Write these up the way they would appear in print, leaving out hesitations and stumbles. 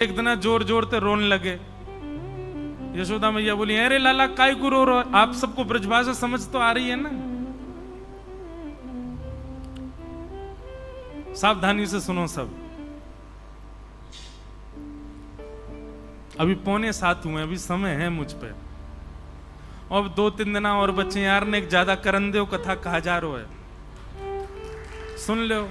एक दिन जोर जोर से रोने लगे। यशोदा मैया बोली, अरे लाला काय को रो रहे हो? आप सबको ब्रजभाषा समझ तो आ रही है ना? सावधानी से सुनो सब। अभी 6:45 हुए, अभी समय है मुझ पे। अब 2-3 दिन और बच्चे यार ने एक ज्यादा करन दो कथा कहा जा रहा है, सुन लो।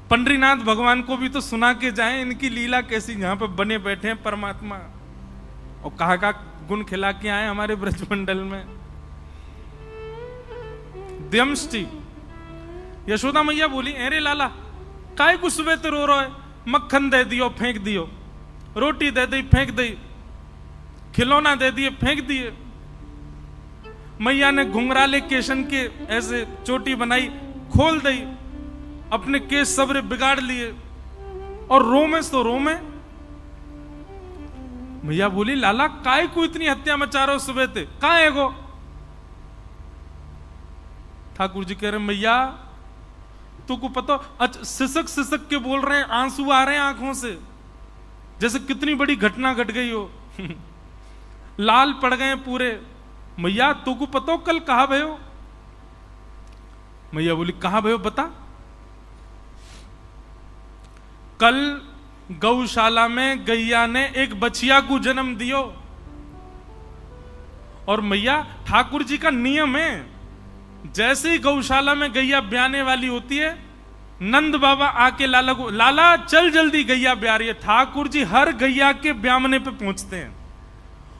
पंडरीनाथ भगवान को भी तो सुना के जाएं, इनकी लीला कैसी यहां पे बने बैठे हैं परमात्मा, और कहा का गुण खिला के आए हमारे ब्रजमंडल में। द्यमष्टि यशोदा मैया बोली, अरे लाला काय को सुबह तो रो रहा है? मक्खन दे दियो फेंक दियो, रोटी दे दी फेंक दी, खिलौना दे दिए फेंक दिए। मैया ने घुंघराले केशन के ऐसे चोटी बनाई, खोल दी, अपने केस सबरे बिगाड़ लिए, और रोमे तो रोमे। मैया बोली, लाला काय को इतनी हत्या मचा रहे हो सुबह ते? कहां है गो? ठाकुर जी कह रहे, मैया तुमको पता, अच्छा सिसक सिसक के बोल रहे हैं, आंसू आ रहे हैं आंखों से, जैसे कितनी बड़ी घटना घट गई हो। लाल पड़ गए पूरे। मैया तुमको पता कल कहा भयो? मैया बोली, कहा भयो बता। कल गौशाला में गैया ने एक बछिया को जन्म दियो, और मैया ठाकुर जी का नियम है, जैसे ही गौशाला में गैया ब्याने वाली होती है, नंद बाबा आके लाला को, लाला चल जल्दी गैया ब्या रही है। ठाकुर जी हर गैया के ब्यामने पे पहुंचते हैं,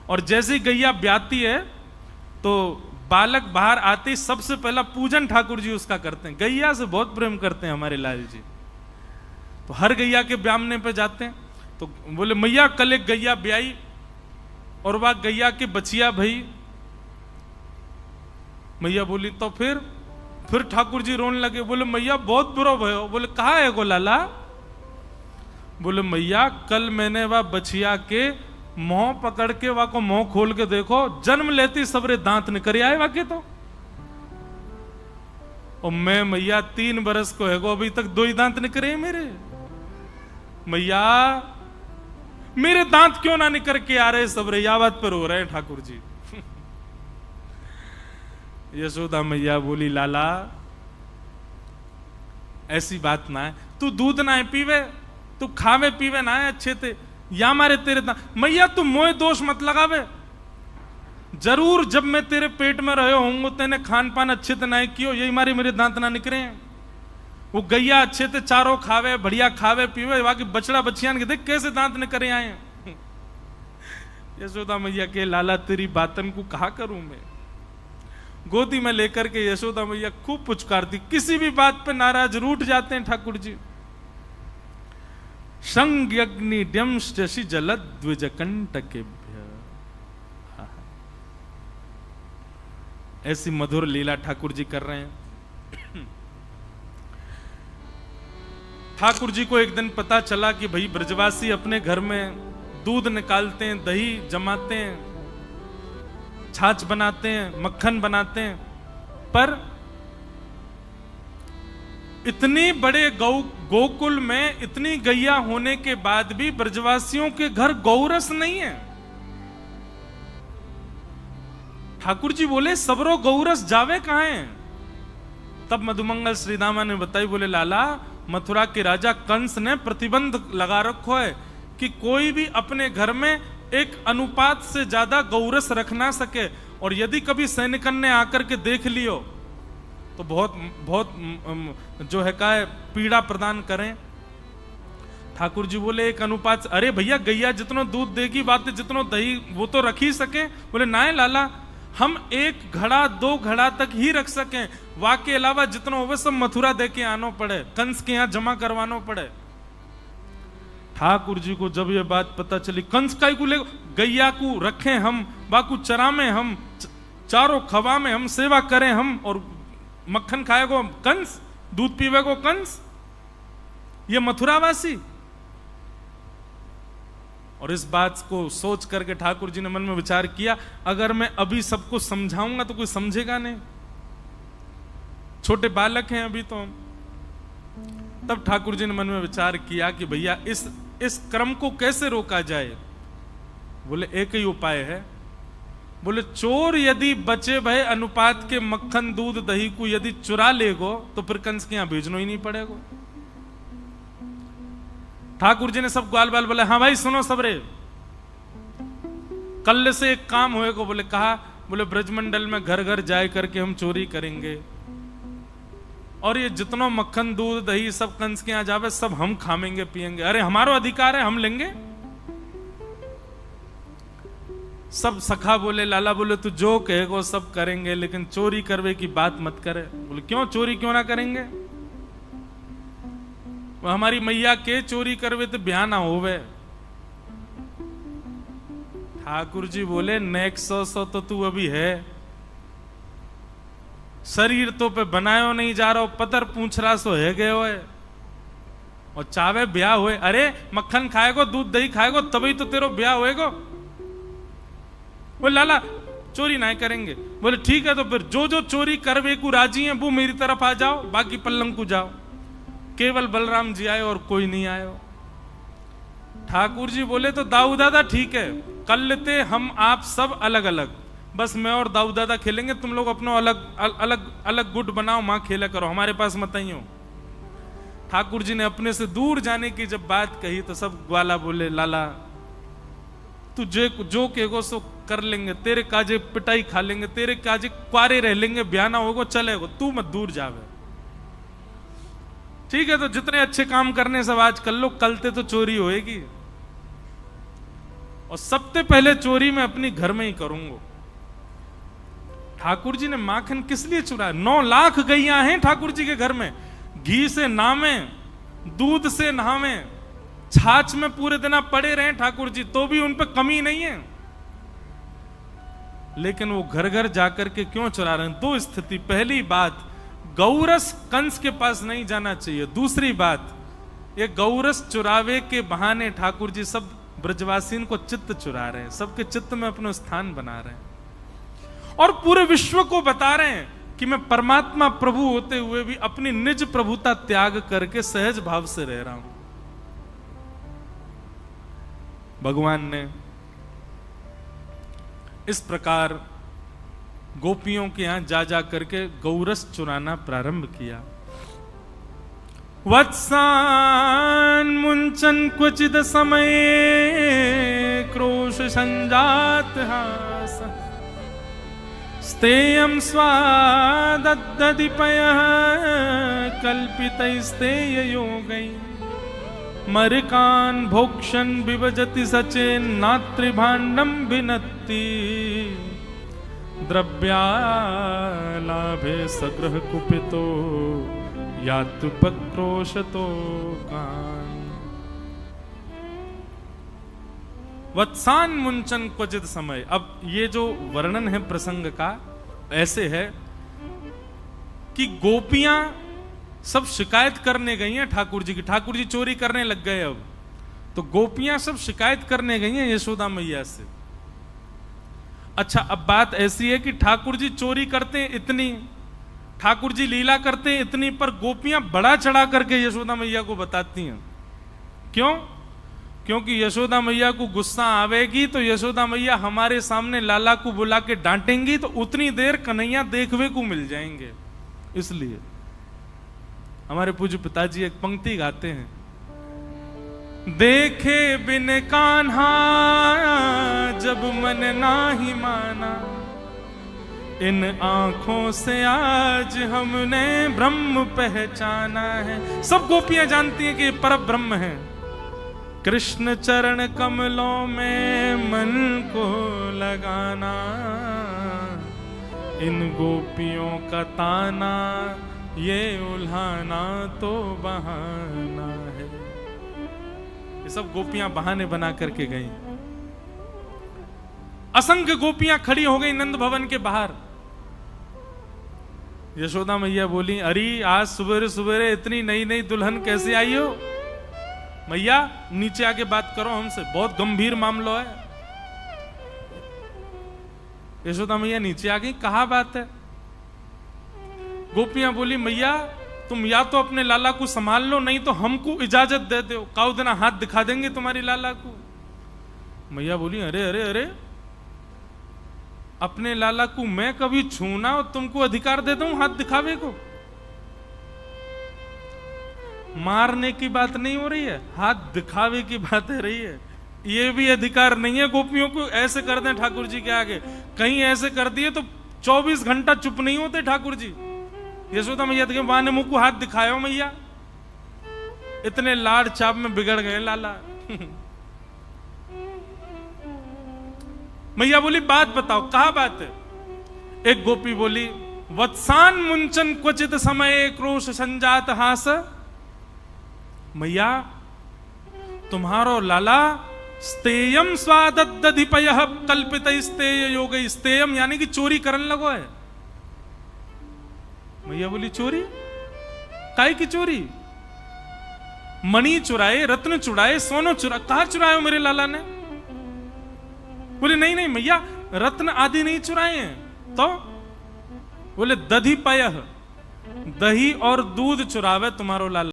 और जैसे ही गैया ब्याती है तो बालक बाहर आते ही सबसे पहला पूजन ठाकुर जी उसका करते हैं। गैया से बहुत प्रेम करते हैं हमारे लाल जी, तो हर गैया के ब्यामने पे जाते हैं। तो बोले, मैया कल एक गैया ब्याई, और वह गैया के बचिया भई। मैया बोली, तो फिर ठाकुर जी रोने लगे। बोले, मैया बहुत बुरा भयो। बोले, कहा है गो लाला? बोले, मैया कल मैंने वह बछिया के मुंह पकड़ के वह को मुंह खोल के देखो, जन्म लेती सबरे दांत निकल आए वाके तो। और मैं मैया 3 बरस को है गो, अभी तक 2 ही दांत निकले मेरे। मैया मेरे दांत क्यों ना निकल के आ रहे सबरे? या बात पर हो रहे हैं ठाकुर जी। यशोदा मैया बोली, लाला ऐसी बात ना है, तू दूध ना है पीवे, तू खावे पीवे ना है अच्छे ते, या मारे तेरे दांत। मैया तू मोए दोष मत लगावे, जरूर जब मैं तेरे पेट में रहे होंगे तेने खान पान अच्छे से ना कियो, यही मारे मेरे दांत ना निकले हैं। वो गैया अच्छे से चारों खावे, बढ़िया खावे पीवे, बाकी बछड़ा बछियान के देख कैसे दांत निकले आए। यशोदा मैया के, लाला तेरी बातन को कहा करूं मैं? गोदी में लेकर के यशोदा मैया खूब पुचकारती, किसी भी बात पे नाराज रूठ जाते हैं ठाकुर जी। संज्ञग्नि द्यंष्टि जलद द्विजकंटकेभ्य। ऐसी मधुर लीला ठाकुर जी कर रहे हैं। ठाकुर जी को एक दिन पता चला कि भाई ब्रजवासी अपने घर में दूध निकालते हैं, दही जमाते हैं, छाछ बनाते हैं, मक्खन बनाते हैं, पर इतनी बड़े गोकुल में इतनी गैया होने के बाद भी ब्रजवासियों के घर गौरस नहीं है। ठाकुर जी बोले, सबरो गौरस जावे कहां है? तब मधुमंगल श्रीदामा ने बताई, बोले, लाला मथुरा के राजा कंस ने प्रतिबंध लगा रखो है कि कोई भी अपने घर में एक अनुपात से ज्यादा गौरस रख ना सके, और यदि कभी सैनिकन ने आकर के देख लियो तो बहुत बहुत जो है का पीड़ा प्रदान करें। ठाकुर जी बोले, एक अनुपात। अरे भैया गैया जितनो दूध देगी, बात जितनो दही वो तो रख ही सके। बोले, ना लाला, हम 1 घड़ा 2 घड़ा तक ही रख सकें, वाके अलावा जितनो हो सब मथुरा दे के आनो पड़े, कंस के यहां जमा करवानो पड़े। ठाकुर जी को जब ये बात पता चली, कंस काय को ले, गैया को रखें हम, बाकू चरा में हम, चारों खवा में हम सेवा करें हम, और मक्खन खाएगो कंस, दूध पीवेगो कंस, ये मथुरावासी। और इस बात को सोच करके ठाकुर जी ने मन में विचार किया, अगर मैं अभी सबको समझाऊंगा तो कोई समझेगा नहीं, छोटे बालक हैं अभी तो हम। तब ठाकुर जी ने मन में विचार किया कि भैया इस क्रम को कैसे रोका जाए। बोले एक ही उपाय है। बोले चोर यदि बचे भय अनुपात के मक्खन दूध दही को यदि चुरा लेगो तो फिर कंस के यहां भेजना ही नहीं पड़ेगा। ठाकुर जी ने सब ग्वाल बाल बोले हाँ भाई सुनो सबरे, कल से एक काम होएगा। बोले कहा? बोले ब्रजमंडल में घर घर जाए करके हम चोरी करेंगे और ये जितना मक्खन दूध दही सब कंस के यहां जावे सब हम खामेंगे पिएंगे। अरे हमारा अधिकार है, हम लेंगे। सब सखा बोले लाला बोले तू जो कहेगो सब करेंगे, लेकिन चोरी करवे की बात मत करे। बोले क्यों? चोरी क्यों ना करेंगे? वो हमारी मैया के चोरी करवे तो ब्याह ना होवे। ठाकुर जी बोले नेक्स्ट सौ तो तू अभी है, शरीर तो पे बनायो नहीं जा रहा, पतर पूछ रहा सो है गए हो और चावे ब्याह हुए। अरे मक्खन खाएगो दूध दही खाएगो तभी तो तेरो ब्याह होएगो। बोले लाला चोरी नहीं करेंगे। बोले ठीक है तो फिर जो जो चोरी करवे को राजी है वो मेरी तरफ आ जाओ, बाकी पल्लंग को जाओ। केवल बलराम जी आए और कोई नहीं आयो। ठाकुर जी बोले तो दाऊ दादा ठीक है, कल लेते हम आप सब अलग अलग, बस मैं और दाऊ दादा खेलेंगे, तुम लोग अपना अलग अलग अलग गुट बनाओ, मां खेला करो, हमारे पास मत आई हो। ठाकुर जी ने अपने से दूर जाने की जब बात कही तो सब ग्वाला बोले लाला तू जो कहेगो सो कर लेंगे, तेरे काजे पिटाई खा लेंगे, तेरे काजे क्वारे रह लेंगे, ब्याह ना होगा चलेगा, तू मत दूर जावे। ठीक है तो जितने अच्छे काम करने सब आज कर लो, कलते तो चोरी होएगी और सबसे पहले चोरी मैं अपनी घर में ही करूंगा। ठाकुर जी ने माखन किस लिए चुराया? 9 लाख गैया हैं ठाकुर जी के घर में, घी से नामे, दूध से नहावे, छाछ में पूरे दिन पड़े रहे ठाकुर जी, तो भी उन पे कमी नहीं है। लेकिन वो घर घर जाकर के क्यों चुरा रहे हैं? 2 स्थिति। पहली बात, गौरस कंस के पास नहीं जाना चाहिए। दूसरी बात, ये गौरस चुरावे के बहाने ठाकुर जी सब ब्रजवासीन को चित्त चुरा रहे हैं, सबके चित्त में अपना स्थान बना रहे हैं और पूरे विश्व को बता रहे हैं कि मैं परमात्मा प्रभु होते हुए भी अपनी निज प्रभुता त्याग करके सहज भाव से रह रहा हूं। भगवान ने इस प्रकार गोपियों के यहां जा करके गौरस चुराना प्रारंभ किया। वत्सान मुंचन क्वचिद समय क्रोश संजात हास स्तेयं स्वादद्दधिपयः कल्पितैस्तेय योगै मरिकान् भोक्षन् विभजति सचेन्नात्रिभाण्डं भिनत्ति द्रव्यालाभे सग्रह कुपितो यात्युपक्रोशतो कान्। वत्सान मुंचन क्वचित समय। अब ये जो वर्णन है प्रसंग का ऐसे है कि गोपियां सब शिकायत करने गई हैं ठाकुर जी की, ठाकुर जी चोरी करने लग गए। अब तो गोपियां सब शिकायत करने गई हैं यशोदा मैया से। अच्छा अब बात ऐसी है कि ठाकुर जी चोरी करते हैं इतनी, ठाकुर जी लीला करते हैं इतनी, पर गोपियां बड़ा चढ़ा करके यशोदा मैया को बताती हैं। क्यों? क्योंकि यशोदा मैया को गुस्सा आवेगी तो यशोदा मैया हमारे सामने लाला को बुला के डांटेंगी तो उतनी देर कन्हैया देखवे को मिल जाएंगे। इसलिए हमारे पूज्य पिताजी एक पंक्ति गाते हैं, देखे बिन कान्हा जब मन नाही माना, इन आंखों से आज हमने ब्रह्म पहचाना है। सब गोपियां जानती हैं कि ये पर ब्रह्म है। कृष्ण चरण कमलों में मन को लगाना, इन गोपियों का ताना ये उल्हाना तो बहाना है। ये सब गोपियां बहाने बना करके गई। असंख्य गोपियां खड़ी हो गई नंद भवन के बाहर। यशोदा मैया बोली, अरे आज सुबेरे सुबेरे इतनी नई नई दुल्हन कैसे आई हो? मैया नीचे आके बात करो हमसे, बहुत गंभीर मामला है। यशोदा मैया नीचे आ गई, कहा बात है? गोपियां बोली, मैया तुम या तो अपने लाला को संभाल लो, नहीं तो हमको इजाजत दे दो, काउ देना हाथ दिखा देंगे तुम्हारी लाला को। मैया बोली अरे अरे अरे, अपने लाला को मैं कभी छूना और तुमको अधिकार दे दूं हाथ दिखावे को? मारने की बात नहीं हो रही है, हाथ दिखावे की बात है रही है। ये भी अधिकार नहीं है गोपियों को ऐसे कर दें ठाकुर जी के आगे। कहीं ऐसे कर दिए तो 24 घंटा चुप नहीं होते ठाकुर जी। यशोदा मैया के मां ने मुंह को हाथ दिखाया मैया, इतने लाड़ चाप में बिगड़ गए लाला। मैया बोली बात बताओ, कहा बात है? एक गोपी बोली वत्सान मुंचन क्वचित समय क्रोश संजात हास। मैया तुम्हारो लाला स्तेयम स्वादधिपय कल्पित स्तेय योग, स्तेयम यानी कि चोरी करने लगो है। मैया बोली चोरी? काय की चोरी? मणि चुराए, रत्न चुराए, सोनो चुरा, कहा चुराए हो मेरे लाला ने? बोले नहीं नहीं मैया, रत्न आदि नहीं चुराए हैं। तो बोले दधिपय, दही और दूध चुरावे तुम्हारो लाला।